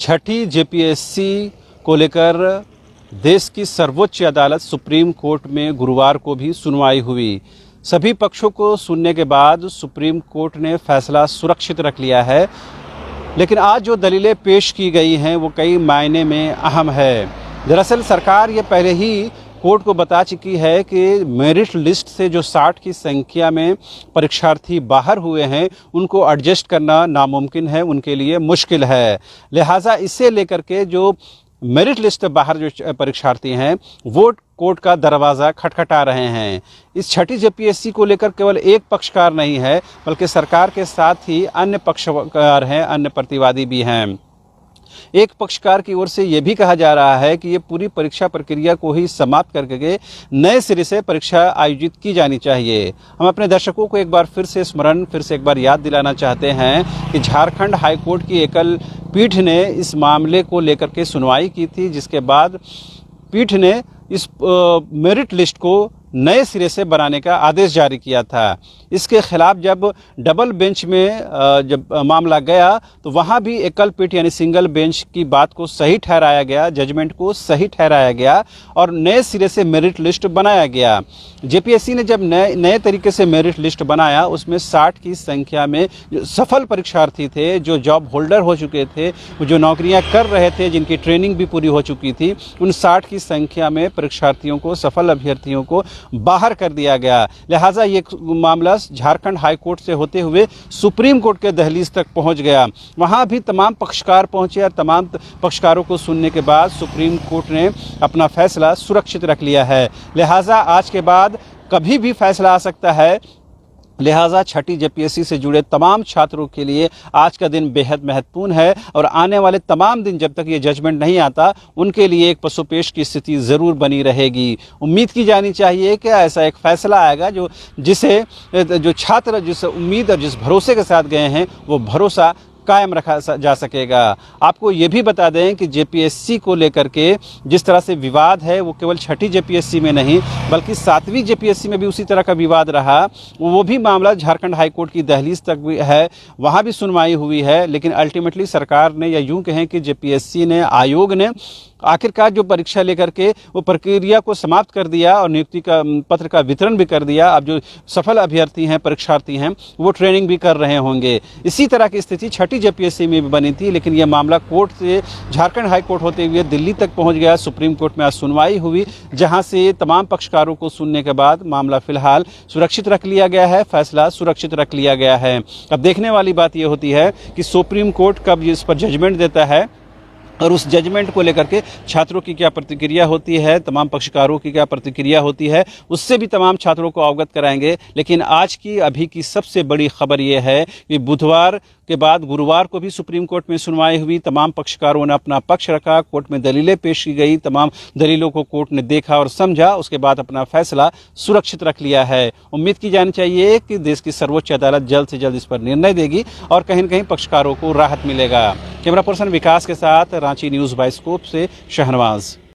छठी JPSC को लेकर देश की सर्वोच्च अदालत सुप्रीम कोर्ट में गुरुवार को भी सुनवाई हुई। सभी पक्षों को सुनने के बाद सुप्रीम कोर्ट ने फैसला सुरक्षित रख लिया है, लेकिन आज जो दलीलें पेश की गई हैं वो कई मायने में अहम है। दरअसल सरकार ये पहले ही कोर्ट को बता चुकी है कि मेरिट लिस्ट से जो 60 की संख्या में परीक्षार्थी बाहर हुए हैं उनको एडजस्ट करना नामुमकिन है, उनके लिए मुश्किल है। लिहाजा इसे लेकर के जो मेरिट लिस्ट बाहर जो परीक्षार्थी हैं वो कोर्ट का दरवाज़ा खटखटा रहे हैं। इस छठी जेपीएससी को लेकर केवल एक पक्षकार नहीं है, बल्कि सरकार के साथ ही अन्य पक्षकार हैं, अन्य प्रतिवादी भी हैं। एक पक्षकार की ओर से यह भी कहा जा रहा है कि ये पूरी परीक्षा प्रक्रिया को ही समाप्त करके नए सिरे से परीक्षा आयोजित की जानी चाहिए। हम अपने दर्शकों को एक बार फिर से एक बार याद दिलाना चाहते हैं कि झारखंड हाईकोर्ट की एकल पीठ ने इस मामले को लेकर के सुनवाई की थी, जिसके बाद पीठ ने इस मेरिट लिस्ट को नए सिरे से बनाने का आदेश जारी किया था। इसके खिलाफ जब डबल बेंच में जब मामला गया तो वहाँ भी एकल पीठ यानी सिंगल बेंच की बात को सही ठहराया गया, जजमेंट को सही ठहराया गया और नए सिरे से मेरिट लिस्ट बनाया गया। जेपीएससी ने जब नए तरीके से मेरिट लिस्ट बनाया, उसमें 60 की संख्या में जो सफल परीक्षार्थी थे, जो जॉब होल्डर हो चुके थे, जो नौकरियां कर रहे थे, जिनकी ट्रेनिंग भी पूरी हो चुकी थी, उन 60 की संख्या में परीक्षार्थियों को, सफल अभ्यर्थियों को बाहर कर दिया गया। लिहाजा ये मामला झारखंड हाई कोर्ट से होते हुए सुप्रीम कोर्ट के दहलीज तक पहुंच गया। वहां भी तमाम पक्षकार पहुंचे और तमाम पक्षकारों को सुनने के बाद सुप्रीम कोर्ट ने अपना फैसला सुरक्षित रख लिया है। लिहाजा आज के बाद कभी भी फैसला आ सकता है। लिहाजा छठी जेपीएससी से जुड़े तमाम छात्रों के लिए आज का दिन बेहद महत्वपूर्ण है और आने वाले तमाम दिन जब तक ये जजमेंट नहीं आता उनके लिए एक पसोपेश की स्थिति ज़रूर बनी रहेगी। उम्मीद की जानी चाहिए कि ऐसा एक फैसला आएगा जो छात्र जिस उम्मीद और जिस भरोसे के साथ गए हैं वो भरोसा कायम रखा जा सकेगा। आपको ये भी बता दें कि जेपीएससी को लेकर के जिस तरह से विवाद है वो केवल छठी जेपीएससी में नहीं बल्कि 7वीं जेपीएससी में भी उसी तरह का विवाद रहा। वो भी मामला झारखंड हाईकोर्ट की दहलीज तक भी है, वहाँ भी सुनवाई हुई है, लेकिन अल्टीमेटली सरकार ने या यूँ कहें कि जेपीएससी ने, आयोग ने आखिरकार जो परीक्षा लेकर के वो प्रक्रिया को समाप्त कर दिया और नियुक्ति का पत्र का वितरण भी कर दिया। अब जो सफल अभ्यर्थी हैं, परीक्षार्थी हैं, वो ट्रेनिंग भी कर रहे होंगे। इसी तरह की स्थिति छठी जेपीएससी में भी बनी थी, लेकिन यह मामला कोर्ट से झारखंड हाई कोर्ट होते हुए दिल्ली तक पहुंच गया। सुप्रीम कोर्ट में आज सुनवाई हुई, जहां से तमाम पक्षकारों को सुनने के बाद मामला फिलहाल सुरक्षित रख लिया गया है, फैसला सुरक्षित रख लिया गया है। अब देखने वाली बात यह होती है कि सुप्रीम कोर्ट कब इस पर जजमेंट देता है और उस जजमेंट को लेकर के छात्रों की क्या प्रतिक्रिया होती है, तमाम पक्षकारों की क्या प्रतिक्रिया होती है, उससे भी तमाम छात्रों को अवगत कराएंगे। लेकिन आज की अभी की सबसे बड़ी खबर यह है कि बुधवार के बाद गुरुवार को भी सुप्रीम कोर्ट में सुनवाई हुई। तमाम पक्षकारों ने अपना पक्ष रखा, कोर्ट में दलीलें पेश की गई, तमाम दलीलों को कोर्ट ने देखा और समझा, उसके बाद अपना फैसला सुरक्षित रख लिया है। उम्मीद की जानी चाहिए कि देश की सर्वोच्च अदालत जल्द से जल्द इस पर निर्णय देगी और कहीं न कहीं पक्षकारों को राहत मिलेगा। कैमरा पर्सन विकास के साथ रांची न्यूज़ बाइस्कोप से शहनवाज।